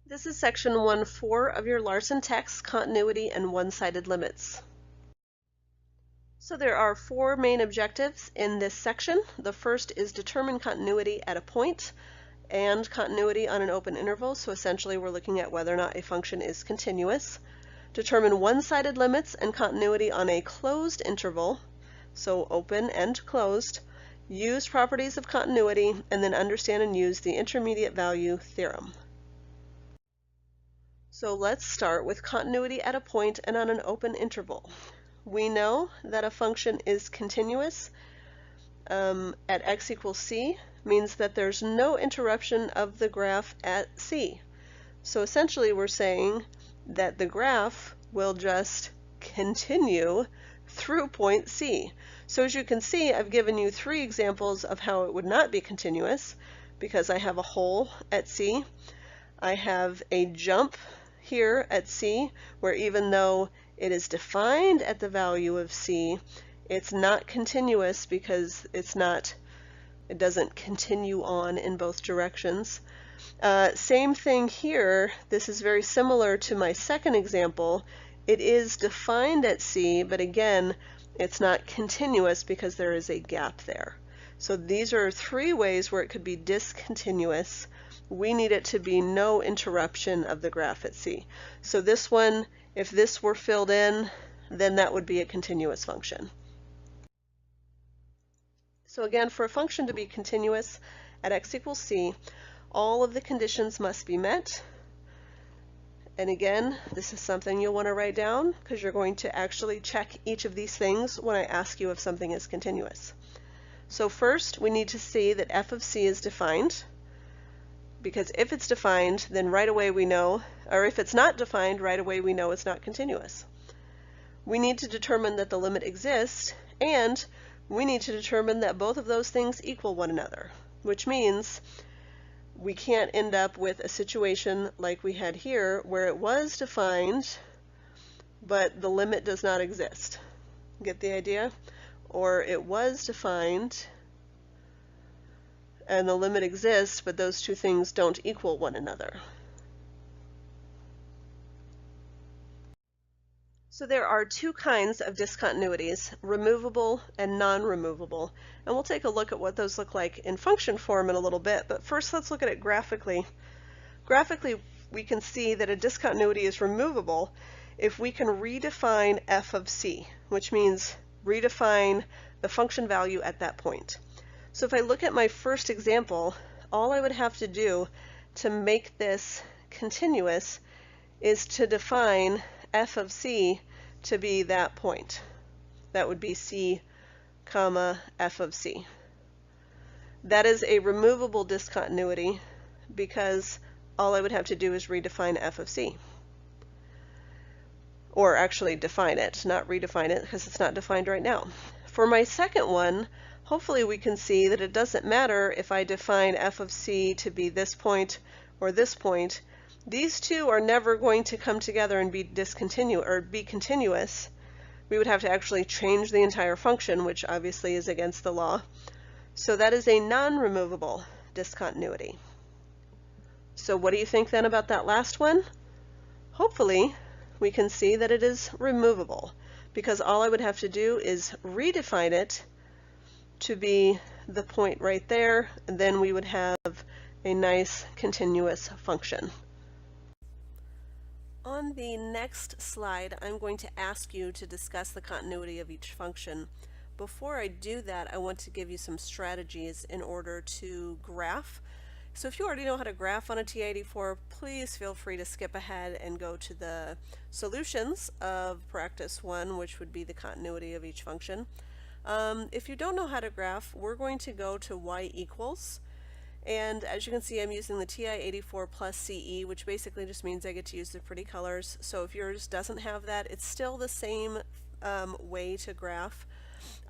This is section 1.4 of your Larson text, continuity and one-sided limits. So there are four main objectives in this section. The first is determine continuity at a point and continuity on an open interval. So essentially we're looking at whether or not a function is continuous. Determine one-sided limits and continuity on a closed interval, so open and closed. Use properties of continuity, and then understand and use the intermediate value theorem. So let's start with continuity at a point and on an open interval. We know that a function is continuous at x equals c, means that there's no interruption of the graph at c. So essentially we're saying that the graph will just continue through point C. So as you can see, I've given you three examples of how it would not be continuous, because I have a hole at C. I have a jump here at C, where even though it is defined at the value of C, it's not continuous because it doesn't continue on in both directions. Same thing here. This is very similar to my second example. It is defined at C, but again, it's not continuous because there is a gap there. So these are three ways where it could be discontinuous. We need it to be no interruption of the graph at C. So this one, if this were filled in, then that would be a continuous function. So again, for a function to be continuous at x equals c, all of the conditions must be met. And again, this is something you'll want to write down because you're going to actually check each of these things when I ask you if something is continuous. So first, we need to see that f of c is defined, because if it's defined, then right away we know, or if it's not defined, right away we know it's not continuous. We need to determine that the limit exists, and we need to determine that both of those things equal one another, which means we can't end up with a situation like we had here where it was defined but the limit does not exist. Get the idea? Or it was defined and the limit exists but those two things don't equal one another. So there are two kinds of discontinuities, removable and non-removable, and we'll take a look at what those look like in function form in a little bit, but first let's look at it graphically. Graphically, we can see that a discontinuity is removable if we can redefine f of c, which means redefine the function value at that point. So if I look at my first example, all I would have to do to make this continuous is to define f of c to be that point. That would be c, comma, f of c. That is a removable discontinuity because all I would have to do is redefine f of c. Or actually define it, not redefine it because it's not defined right now. For my second one, hopefully we can see that it doesn't matter if I define f of c to be this point or this point. These two are never going to come together and be continuous. We would have to actually change the entire function, which obviously is against the law. So that is a non-removable discontinuity. So what do you think then about that last one? Hopefully we can see that it is removable because all I would have to do is redefine it to be the point right there, and then we would have a nice continuous function. On the next slide, I'm going to ask you to discuss the continuity of each function. Before I do that, I want to give you some strategies in order to graph. So if you already know how to graph on a TI-84, please feel free to skip ahead and go to the solutions of practice 1, which would be the continuity of each function. If you don't know how to graph, we're going to go to y equals. And as you can see, I'm using the TI-84 plus CE, which basically just means I get to use the pretty colors. So if yours doesn't have that, it's still the same way to graph.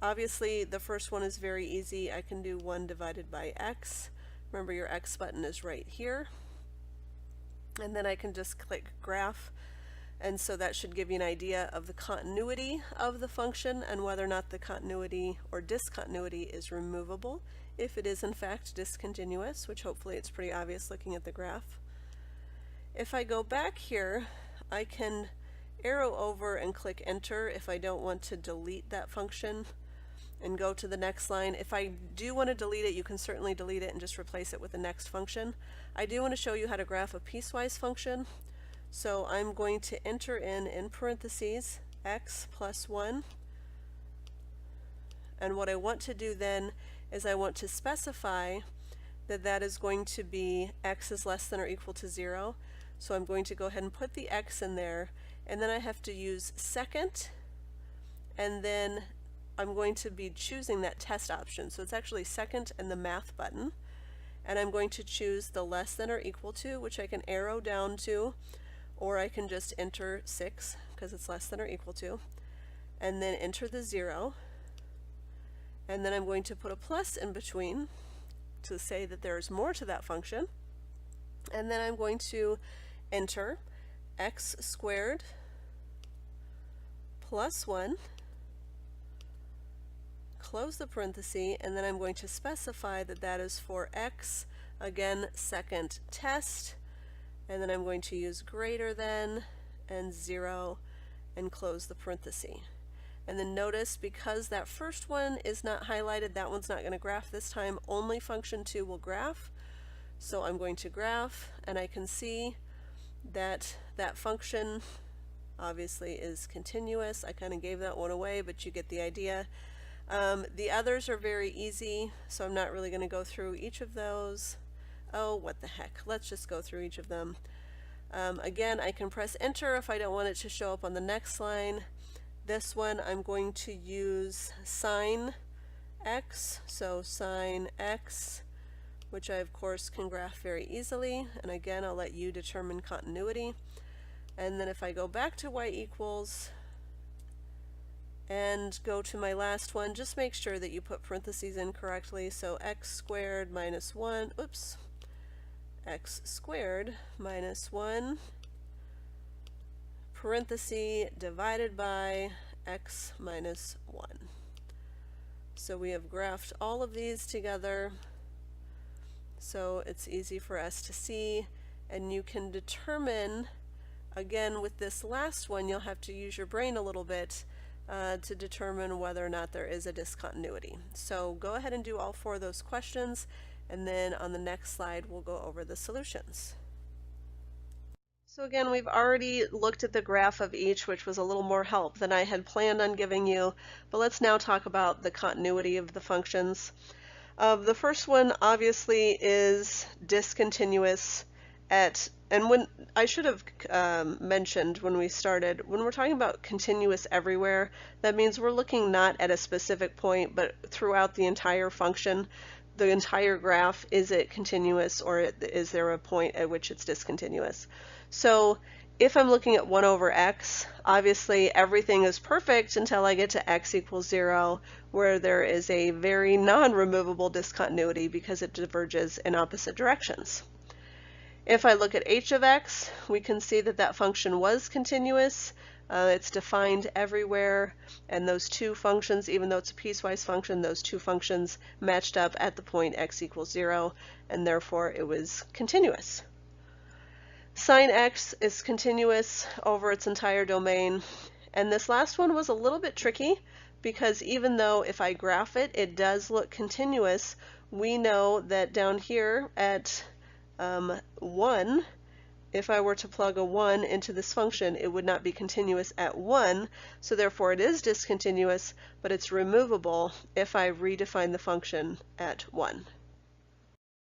Obviously, the first one is very easy. I can do 1 divided by x. Remember, your x button is right here. And then I can just click graph. And so that should give you an idea of the continuity of the function and whether or not the continuity or discontinuity is removable. If it is in fact discontinuous, which hopefully it's pretty obvious looking at the graph. If I go back here, I can arrow over and click enter if I don't want to delete that function and go to the next line. If I do want to delete it, you can certainly delete it and just replace it with the next function. I do want to show you how to graph a piecewise function. So I'm going to enter in parentheses x plus 1. And what I want to do then is I want to specify that that is going to be x is less than or equal to 0. So I'm going to go ahead and put the x in there, and then I have to use second, and then I'm going to be choosing that test option. So it's actually second and the math button, and I'm going to choose the less than or equal to, which I can arrow down to, or I can just enter 6 because it's less than or equal to, and then enter the 0, and then I'm going to put a plus in between to say that there's more to that function, and then I'm going to enter x squared plus 1, close the parenthesis, and then I'm going to specify that that is for x, again, second test, and then I'm going to use greater than and 0 and close the parenthesis. And then notice, because that first one is not highlighted, that one's not going to graph this time, only function 2 will graph. So I'm going to graph, and I can see that that function obviously is continuous. I kind of gave that one away, but you get the idea. The others are very easy, so I'm not really going to go through each of those. Oh, what the heck. Let's just go through each of them. Again, I can press enter if I don't want it to show up on the next line. This one I'm going to use sine x, so sine x, which I of course can graph very easily, and again I'll let you determine continuity. And then if I go back to y equals and go to my last one, just make sure that you put parentheses in correctly, so x squared minus 1, oops, x squared minus 1 parenthesis divided by x minus 1. So we have graphed all of these together, so it's easy for us to see, and you can determine, again with this last one, you'll have to use your brain a little bit to determine whether or not there is a discontinuity. So go ahead and do all 4 of those questions, and then on the next slide we'll go over the solutions. So again, we've already looked at the graph of each, which was a little more help than I had planned on giving you, but let's now talk about the continuity of the functions. The first one obviously is discontinuous at, and when I should have mentioned when we started, when we're talking about continuous everywhere, that means we're looking not at a specific point, but throughout the entire function, the entire graph. Is it continuous, or is there a point at which it's discontinuous? So if I'm looking at 1 over x, obviously everything is perfect until I get to x equals 0, where there is a very non-removable discontinuity because it diverges in opposite directions. If I look at h of x, we can see that that function was continuous. It's defined everywhere, and those 2 functions, even though it's a piecewise function, those 2 functions matched up at the point x equals 0, and therefore it was continuous. Sine x is continuous over its entire domain, and this last one was a little bit tricky because even though if I graph it, it does look continuous, we know that down here at 1, if I were to plug a 1 into this function, it would not be continuous at 1, so therefore it is discontinuous, but it's removable if I redefine the function at 1.